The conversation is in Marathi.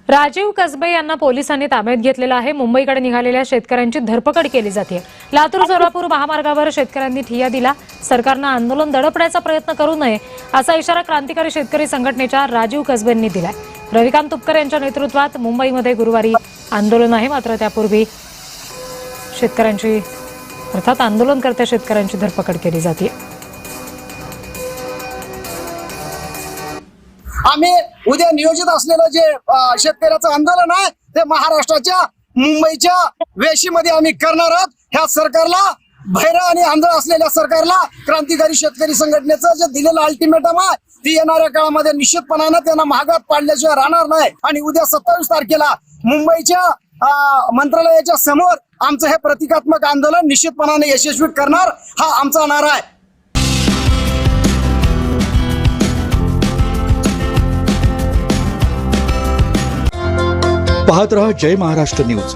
राजीव कसबे यांना पोलिसांनी ताब्यात घेतलेलं आहे। मुंबईकडे निघालेल्या शेतकऱ्यांची धरपकड केली जाते। लातूर सोलापूर महामार्गावर शेतकऱ्यांनी ठिय्या दिला। सरकारनं आंदोलन दडपण्याचा प्रयत्न करू नये असा इशारा क्रांतिकारी शेतकरी संघटनेच्या राजीव कसबेंनी दिलाय। रविकांत तुपकर यांच्या नेतृत्वात मुंबईमध्ये गुरुवारी आंदोलन आहे। मात्र त्यापूर्वी शेतकऱ्यांची अर्थात आंदोलनकर्त्या शेतकऱ्यांची धरपकड केली जाते। आम्ही उद्या नियोजित असलेलं जे शेतकऱ्याचं आंदोलन आहे ते महाराष्ट्राच्या मुंबईच्या वेशीमध्ये आम्ही करणार आहोत। ह्या सरकारला, बहिरा आणि आंधळ असलेल्या सरकारला क्रांतिकारी शेतकरी संघटनेचं जे दिलेलं अल्टिमेटम आहे ती येणाऱ्या काळामध्ये निश्चितपणाने त्यांना महागात पाडल्याशिवाय राहणार नाही। आणि उद्या 27 तारखेला मुंबईच्या मंत्रालयाच्या समोर आमचं हे प्रतिकात्मक आंदोलन निश्चितपणाने यशस्वी करणार हा आमचा नारा आहे। पाहत रहा जय महाराष्ट्र न्यूज।